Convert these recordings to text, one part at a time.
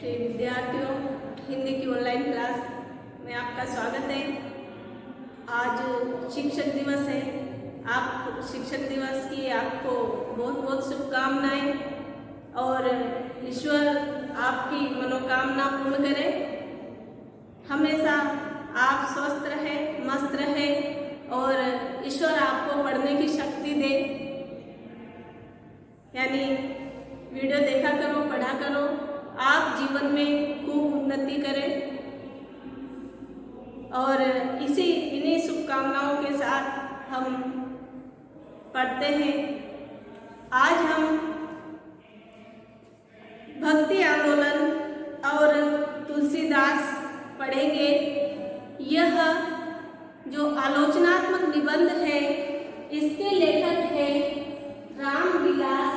प्रिय विद्यार्थियों, हिंदी की ऑनलाइन क्लास में आपका स्वागत है। आज शिक्षक दिवस है। आप शिक्षक दिवस की आपको बहुत बहुत शुभकामनाएं और ईश्वर आपकी मनोकामना पूर्ण करे। हमेशा आप स्वस्थ रहे, मस्त रहे और ईश्वर आपको पढ़ने की शक्ति दे। यानी वीडियो देखा करो, पढ़ा करो, आप जीवन में खूब उन्नति करें। और इन्हीं शुभकामनाओं के साथ हम पढ़ते हैं। आज हम भक्ति आंदोलन और तुलसीदास पढ़ेंगे। यह जो आलोचनात्मक निबंध है, इसके लेखक है रामविलास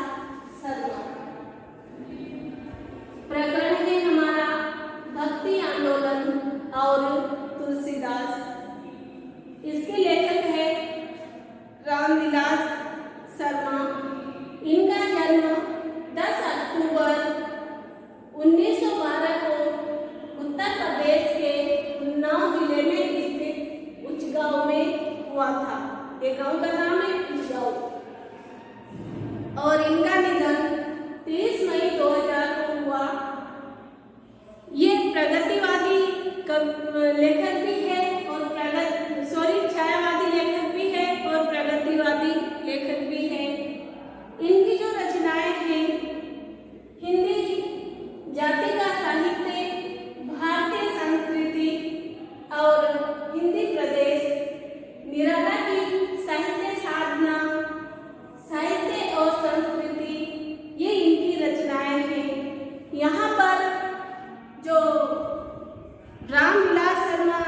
शर्मा। प्रकरण है हमारा भक्ति आंदोलन और तुलसीदास। इसके लेखक है रामविलास शर्मा। इनका जन्म 10 अक्टूबर 1912 को उत्तर प्रदेश के उन्नाव जिले में स्थित उचगांव में हुआ था। एक गांव का नाम है उचगांव। और इनका निधन 30 मई 2000 को हुआ। ये प्रगतिवादी लेखक भी है और छायावादी लेखक भी है और प्रगतिवादी लेखक भी है। इनकी जो रचनाएं हैं, हिंदी जाति का साहित्य, भारतीय संस्कृति और हिंदी प्रदेश, निराला की साहित्य साधना, साहित्य और संस्कृति, ये इनकी रचनाएं हैं। यहाँ पर जो रामविलास शर्मा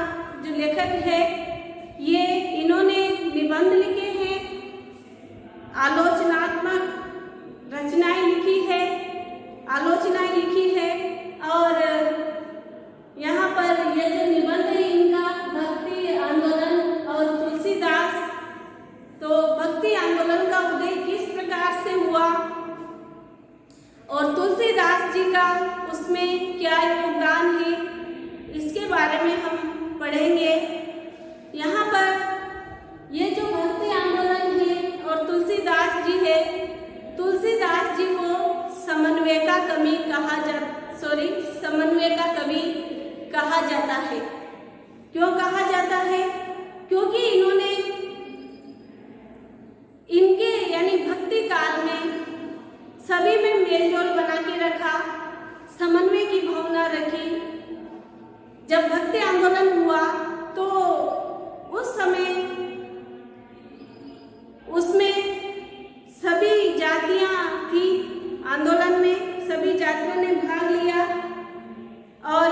जो लेखक है, ये इन्होंने निबंध लिखे हैं, आलोचनात्मक रचनाएं लिखी है, आलोचनाएं लिखी है। और यहाँ पर ये जो निबंध है इनका भक्ति आंदोलन और तुलसीदास, तो भक्ति आंदोलन का उदय किस प्रकार से हुआ और तुलसीदास जी का उसमें क्या योगदान है, इसके बारे में हम पढ़ेंगे। यहाँ पर ये जो भक्ति आंदोलन है और तुलसीदास जी है, तुलसीदास जी को समन्वय का कवि कहा जाता है। क्यों कहा जाता है? क्योंकि इन्होंने इनके यानी भक्ति काल में सभी में मेलजोल बना के रखा, समन्वय की भावना रखी। जब भक्ति आंदोलन हुआ तो उस समय उसमें सभी जातियां थी आंदोलन में, सभी जातियों ने भाग लिया और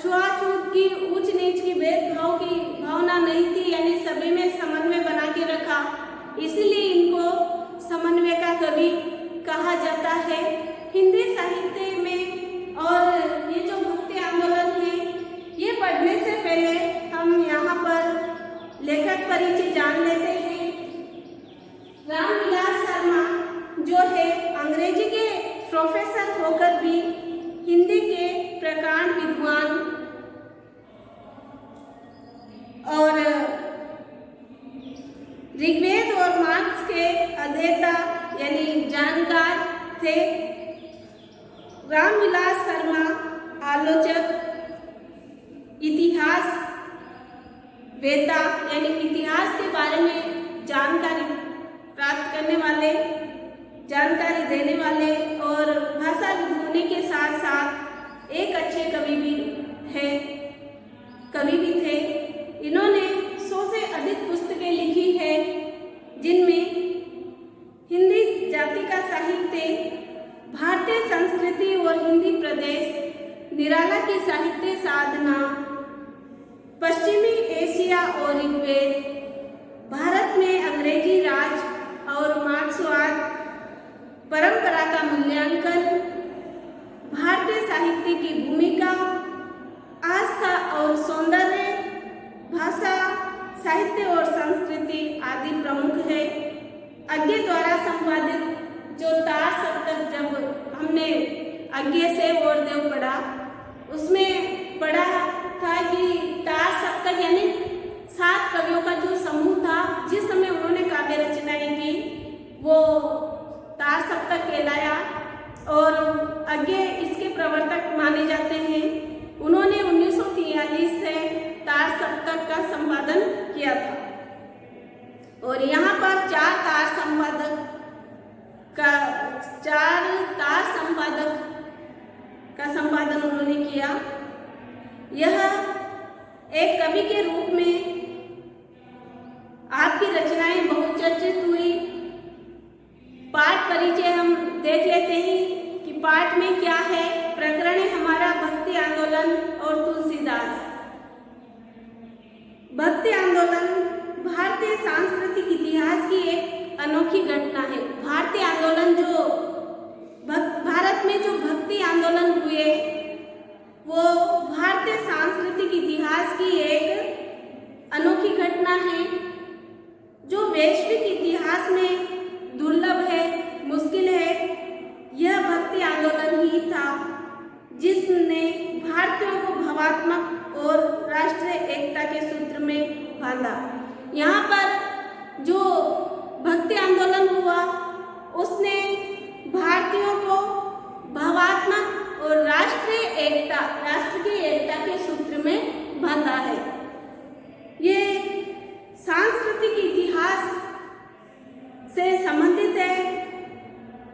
छुआछूत की, ऊंच नीच की, भेदभाव की भावना नहीं थी। यानी सभी में समन्वय बना के रखा, इसलिए इनको समन्वय का कवि कहा जाता है हिंदी साहित्य में। और ये जो भक्ति आंदोलन है, ये पढ़ने से पहले हम यहाँ पर लेखक परिचय जान लेते हैं। रामविलास शर्मा जो है, अंग्रेजी के प्रोफेसर होकर भी हिंदी के प्रकांड विद्वान और ऋग्वेद और मार्क्स के अध्येता यानी जानकार थे। रामविलास शर्मा आलोचक, इतिहास वेता यानी इतिहास के बारे में जानकारी प्राप्त करने वाले, जानकारी देने वाले और भाषाविद होने के साथ साथ एक अच्छे कवि भी थे। इन्होंने 100 से अधिक पुस्तकें लिखी है, जिनमें हिंदी जाति का साहित्य, भारतीय संस्कृति और हिंदी प्रदेश, निराला की साहित्य साधना, पश्चिमी एशिया और ऋग्वेद, भारत में अंग्रेजी राज और मार्क्सवाद, परंपरा का मूल्यांकन, भारतीय साहित्य की भूमिका, आस्था और सौंदर्य, भाषा, साहित्य और संस्कृति आदि प्रमुख है। अज्ञे द्वारा संपादित जो तार सप्तक जब हमने आगे से और देव पढ़ा, उसमें पढ़ा था कि तार सप्तक यानी 7 कवियों का जो समूह था, जिस समय उन्होंने काव्य रचनाएं की वो तार सप्तक कहलाया। और आगे इसके प्रवर्तक माने जाते हैं। उन्होंने 1943 से तार सप्तक का संपादन किया था और यहाँ पर 4 तार संपादक का संपादन उन्होंने किया। यह एक कवि के रूप में आपकी रचनाएं बहुचर्चित हुई। पाठ परिचय हम देख लेते हैं कि पाठ में क्या है। प्रकरण है हमारा भक्ति आंदोलन और तुलसीदास। भक्ति आंदोलन भारतीय सांस्कृतिक इतिहास की एक अनोखी घटना है। भारतीय आंदोलन भारत में जो भक्ति आंदोलन हुए वो भारतीय सांस्कृतिक इतिहास की एक अनोखी घटना है जो वैश्विक इतिहास में दुर्लभ है, मुश्किल है। यह भक्ति आंदोलन ही था जिसने भारतीयों को भावात्मक और राष्ट्रीय एकता के सूत्र में बांधा। यहाँ पर जो भक्ति आंदोलन हुआ उसने भारतीयों को भावात्मक और राष्ट्रीय एकता, राष्ट्र की एकता के सूत्र में बांधा है। ये सांस्कृतिक इतिहास से संबंधित है।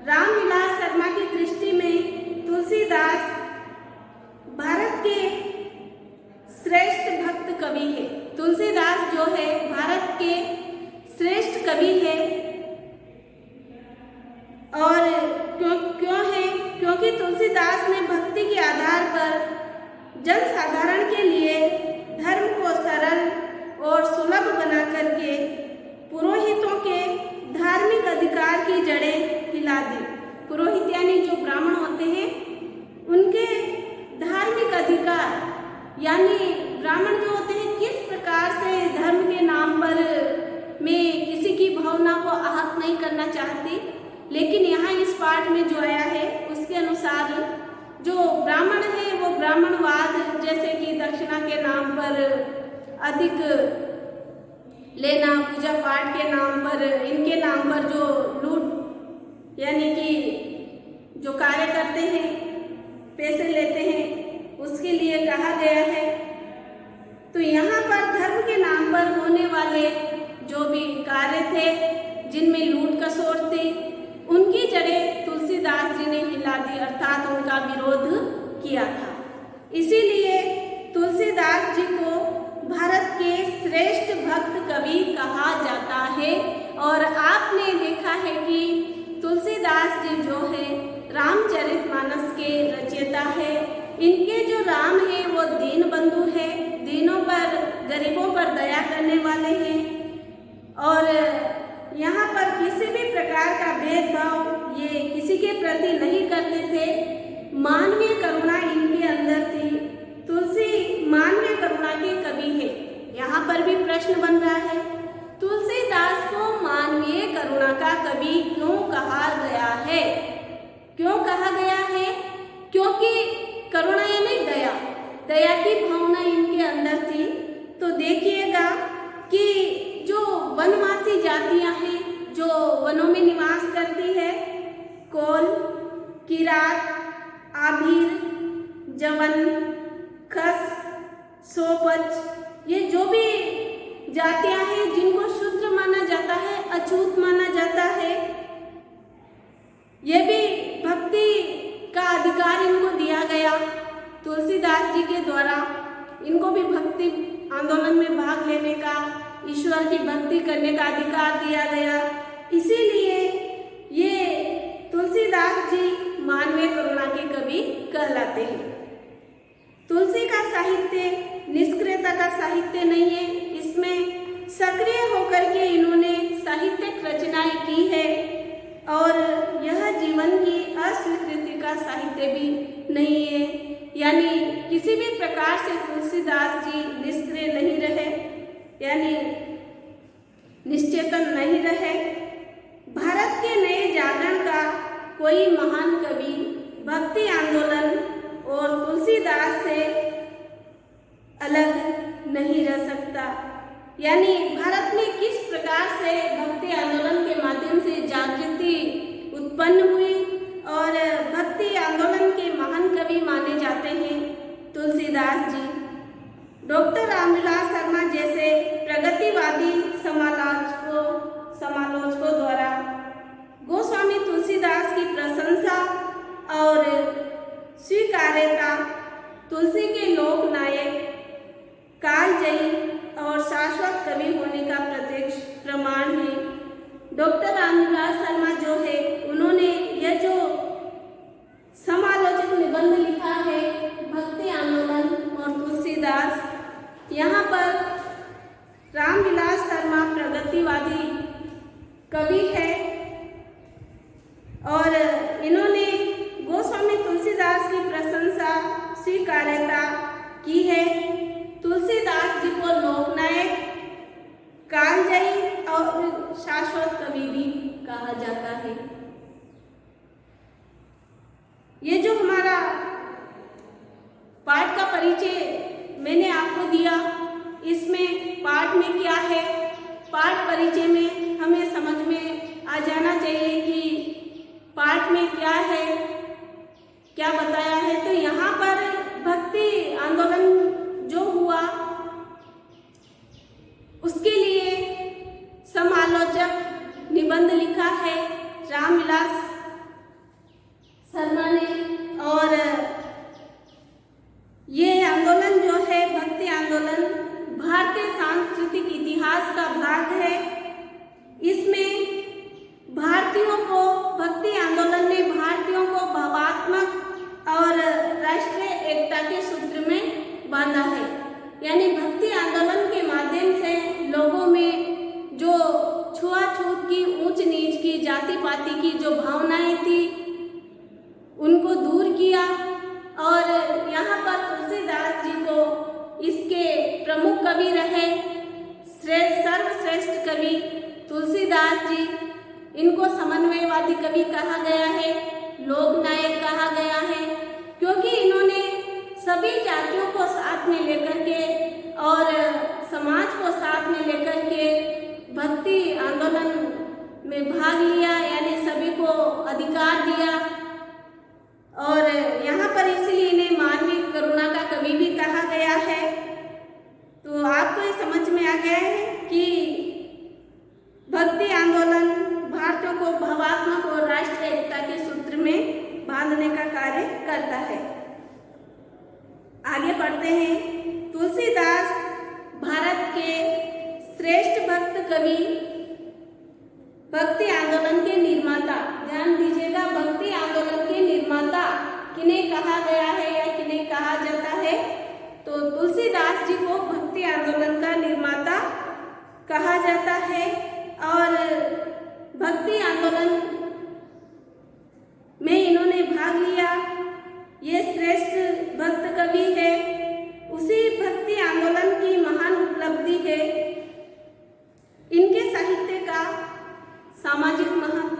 रामविलास शर्मा की दृष्टि में तुलसीदास भारत के श्रेष्ठ भक्त कवि है। तुलसीदास जो है भारत के श्रेष्ठ कवि है। और क्यों है? क्योंकि तुलसीदास ने भक्ति के आधार पर जनसाधारण के लिए धर्म को सरल और सुलभ बना करके पुरोहितों के धार्मिक अधिकार की जड़ें हिला दी। पुरोहित यानी जो ब्राह्मण होते हैं उनके धार्मिक अधिकार, यानी ब्राह्मण जो होते हैं किस प्रकार से धर्म के नाम पर मैं किसी की भावना को आहत नहीं करना चाहती, लेकिन यहाँ इस पाठ में जो आया है उसके अनुसार जो ब्राह्मण है वो ब्राह्मणवाद, जैसे कि दक्षिणा के नाम पर अधिक लेना, पूजा पाठ के नाम पर, इनके नाम पर जो लूट यानी कि जो कार्य करते हैं, पैसे लेते हैं, उसके लिए कहा गया है। तो यहाँ पर धर्म के नाम पर होने वाले जो भी कार्य थे जिनमें लूट खसोट थी, उनकी जड़ें तुलसीदास जी ने हिला दी, अर्थात उनका विरोध किया था। इसीलिए तुलसीदास जी को भारत के श्रेष्ठ भक्त कवि कहा जाता है। और आपने देखा है कि तुलसीदास जी जो है रामचरितमानस के रचयिता है। इनके जो राम है वो दीन बंधु है, दीनों पर, गरीबों पर दया करने वाले हैं और यहाँ पर किसी भी प्रकार का भेदभाव ये किसी के प्रति नहीं करते थे। मानवीय करुणा इनके अंदर थी। तुलसी मानवीय करुणा के कवि है। यहाँ पर भी प्रश्न बन रहा है, तुलसीदास को मानवीय करुणा का कवि क्यों कहा गया है? क्यों कहा गया है? क्योंकि करुणा यानी दया, दया की भावना इनके अंदर थी। तो देखिएगा कि जो वनवासी जातियां हैं जो वनों में निवास करती है, कोल, किरात, आभीर, जवन, खस, सोपच, ये जो भी जातियां हैं जिनको शूद्र माना जाता है, अछूत माना जाता है, ये भी भक्ति का अधिकार इनको दिया गया तुलसीदास जी के द्वारा। इनको भी भक्ति आंदोलन में भाग लेने का, ईश्वर की भक्ति करने का अधिकार दिया गया। इसीलिए ये तुलसीदास जी मानवीय करुणा के कवि कहलाते हैं। तुलसी का साहित्य निष्क्रियता का साहित्य नहीं है, इसमें सक्रिय होकर के इन्होंने साहित्यिक रचनाएं की है और यह जीवन की अस्वीकृति का साहित्य भी नहीं है। यानी किसी भी प्रकार से तुलसीदास जी निष्क्रिय नहीं रहे, यानी निश्चेतन नहीं रहे। भारत के नए जागरण का कोई महान कवि भक्ति आंदोलन और तुलसीदास से अलग नहीं रह सकता। यानी भारत में किस प्रकार से भक्ति आंदोलन के माध्यम से जागृति उत्पन्न हुई और भक्ति आंदोलन के महान कवि माने जाते हैं तुलसीदास जी। डॉक्टर रामविलास शर्मा जैसे प्रगतिवादी समालोचकों द्वारा गोस्वामी तुलसीदास की प्रशंसा और स्वीकार्यता तुलसी के लोक नायक, कालजयी और शाश्वत कवि होने का प्रत्यक्ष प्रमाण है। डॉक्टर रामविलास शर्मा जो है, उन्होंने यह जो समालोचक निबंध लिखा है भक्ति आंदोलन और तुलसीदास, यहाँ पर रामविलास शर्मा प्रगतिवादी कवि है और इन्होंने गोस्वामी तुलसीदास की प्रशंसा स्वीकार्यता की है। तुलसीदास जी को लोकनायक, कालजयी और शाश्वत कवि भी कहा जाता है। ये जो हमारा पाठ का परिचय मैंने आपको दिया, इसमें पाठ में क्या है, पाठ परिचय में हमें समझ में आ जाना चाहिए कि पाठ में क्या है, क्या बताया है। तो यहाँ पर भक्ति आंदोलन जो हुआ उसके लिए समालोचक निबंध लिखा है रामविलास शर्मा ने, और ये आंदोलन जो है भक्ति आंदोलन भारतीय सांस्कृतिक इतिहास का भाग है। इसमें भारतीयों को, भक्ति आंदोलन ने भारतीयों को भावात्मक और राष्ट्रीय एकता के सूत्र में बांधा है। यानी भक्ति आंदोलन के माध्यम से लोगों में जो छुआछूत की, ऊंच नीच की, जाति पाति की जो भावनाएं थी उनको दूर किया और यहाँ पर तुलसीदास जी को इसके प्रमुख कवि रहे। सर्वश्रेष्ठ कवि तुलसीदास जी, इनको समन्वयवादी कवि कहा गया है, लोकनायक कहा गया है, क्योंकि इन्होंने सभी जातियों को साथ में लेकर के और समाज को साथ में लेकर के भक्ति आंदोलन में भाग लिया, यानी सभी को अधिकार दिया। और यहाँ पर इसलिए इन्हें मानवीय करुणा का कवि भी कहा गया है। तो आपको ये समझ में आ गया है कि भक्ति आंदोलन भारतीयों को भावात्मक और राष्ट्रीय एकता के सूत्र में बांधने का कार्य करता है। आगे बढ़ते हैं। तुलसीदास भारत के श्रेष्ठ भक्त कवि, भक्ति आंदोलन के निर्माता, ध्यान दीजिएगा, भक्ति आंदोलन के निर्माता किन्हें कहा गया है या किन्हें कहा जाता है, तो तुलसीदास जी को भक्ति आंदोलन का निर्माता कहा जाता है। और भक्ति आंदोलन में इन्होंने भाग लिया, ये श्रेष्ठ भक्त कवि है। उसी भक्ति आंदोलन की महान उपलब्धि है इनके साहित्य का सामाजिक महत्व,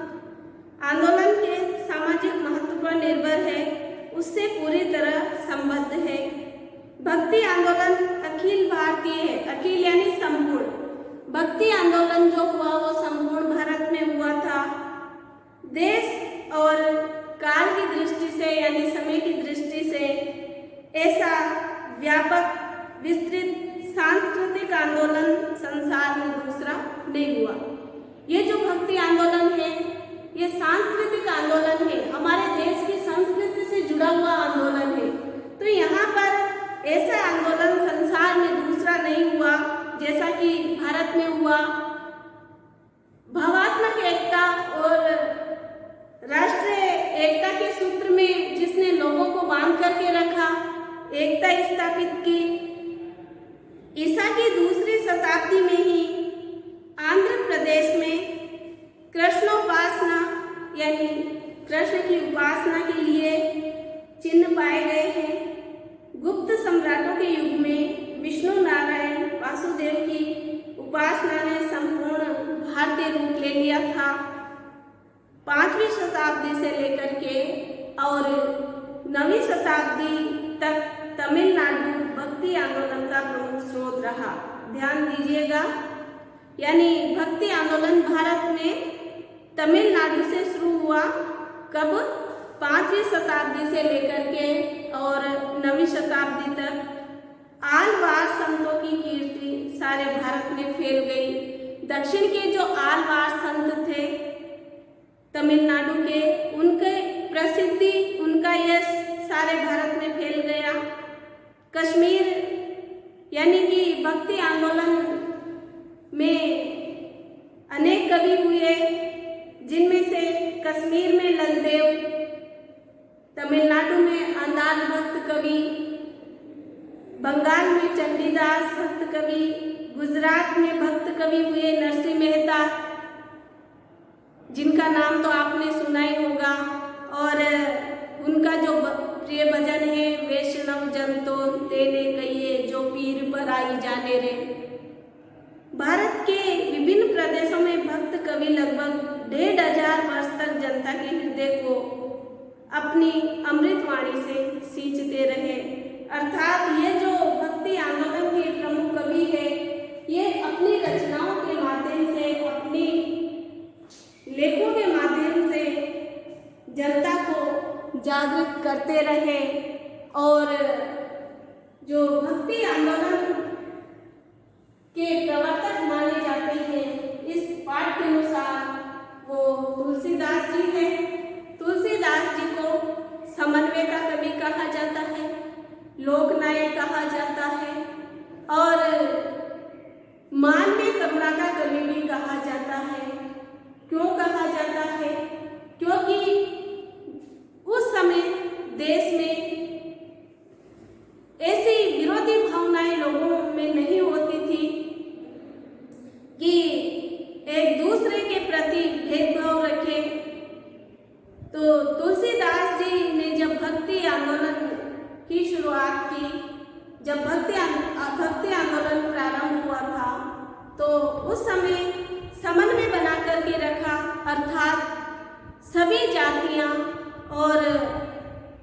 आंदोलन के सामाजिक महत्व पर निर्भर है, उससे पूरी तरह संबद्ध है। भक्ति आंदोलन अखिल भारतीय है, अखिल यानी संपूर्ण। भक्ति आंदोलन जो हुआ वो संपूर्ण भारत में हुआ था। देश और काल की दृष्टि से, यानी समय की दृष्टि से ऐसा व्यापक विस्तृत सांस्कृतिक आंदोलन संसार में दूसरा नहीं हुआ। ये जो भक्ति आंदोलन है ये सांस्कृतिक आंदोलन है, हमारे देश की संस्कृति से जुड़ा हुआ आंदोलन है। तो यहाँ पर ऐसा आंदोलन संसार में दूसरा नहीं हुआ जैसा कि भारत में हुआ। भावात्मक एकता और राष्ट्रीय एकता के सूत्र में जिसने लोगों को बांध करके रखा, एकता स्थापित की, ईसा की दूसरी शताब्दी में ही आंध्र प्रदेश में कृष्णोपासना यानी कृष्ण की उपासना के लिए चिन्ह पाए गए हैं। गुप्त सम्राटों के युग में विष्णु नारायण वासुदेव की उपासना ने संपूर्ण भारतीय रूप ले लिया था। 5वीं शताब्दी से लेकर के और 9वीं शताब्दी तक तमिलनाडु भक्ति आंदोलन का प्रमुख स्रोत रहा। ध्यान दीजिएगा, यानी भक्ति आंदोलन भारत में तमिलनाडु से शुरू हुआ। कब? 5वीं शताब्दी से लेकर के और 9वीं शताब्दी तक आलवार संतों की कीर्ति सारे भारत में फैल गई। दक्षिण के जो आलवार संत थे तमिलनाडु के, उनके प्रसिद्धि, उनका यश सारे भारत में फैल गया। कश्मीर यानी कि भक्ति आंदोलन में अनेक कवि हुए, जिनमें से कश्मीर में ललदेव, तमिलनाडु में अंदाल भक्त कवि, बंगाल में चंडीदास भक्त कवि, गुजरात में भक्त कवि हुए नरसिंह मेहता, जिनका नाम तो आपने सुना ही होगा, और उनका जो प्रिय भजन है, वैष्णव जन तो तेने कहिए जो पीर पर आई जाने रे। भारत के विभिन्न प्रदेशों में भक्त कवि लगभग 1500 वर्ष तक जनता के हृदय को अपनी अमृत वाणी से सींचते रहे। अर्थात ये जो भक्ति आंदोलन के प्रमुख कवि है, ये अपनी रचनाओं के माध्यम से, अपनी लेखों के माध्यम से जनता को जागृत करते रहे। और जो भक्ति आंदोलन के प्रवर्तक माने जाते हैं, इस पाठ के अनुसार वो तुलसीदास जी हैं। तुलसीदास जी को समन्वय का कवि कहा जाता है, लोकनायक कहा जाता है, और मानवीय करुणा का कवि भी कहा जाता है। क्यों कहा जाता है? क्योंकि उस समय देश में ऐसी विरोधी भावनाएं लोगों में नहीं होती थी कि एक दूसरे के प्रति भेदभाव रखे। तो तुलसीदास जी ने जब भक्ति आंदोलन की शुरुआत की, जब भक्ति आंदोलन प्रारंभ हुआ था, तो उस समय समन्वय बना करके रखा। अर्थात सभी जातियां और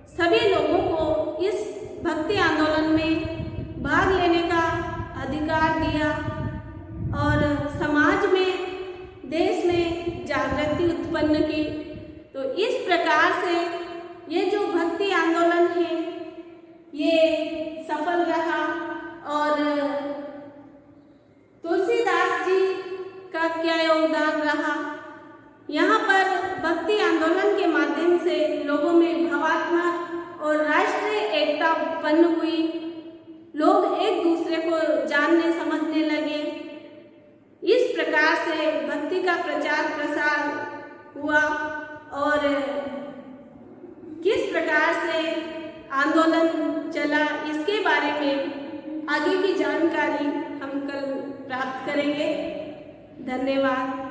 सभी लोगों को इस भक्ति आंदोलन में भाग लेने का अधिकार दिया और समाज में, देश में जागृति उत्पन्न की। तो इस प्रकार से ये जो भक्ति आंदोलन है, ये सफल रहा। और तुलसीदास जी का क्या योगदान रहा? यहाँ पर भक्ति आंदोलन के माध्यम से लोगों में भावात्मक और राष्ट्रीय एकता उत्पन्न हुई। लोग एक दूसरे को जानने समझने लगे। इस प्रकार से भक्ति का प्रचार प्रसार हुआ और किस प्रकार से आंदोलन चला, इसके बारे में आगे की जानकारी हम कल प्राप्त करेंगे। धन्यवाद।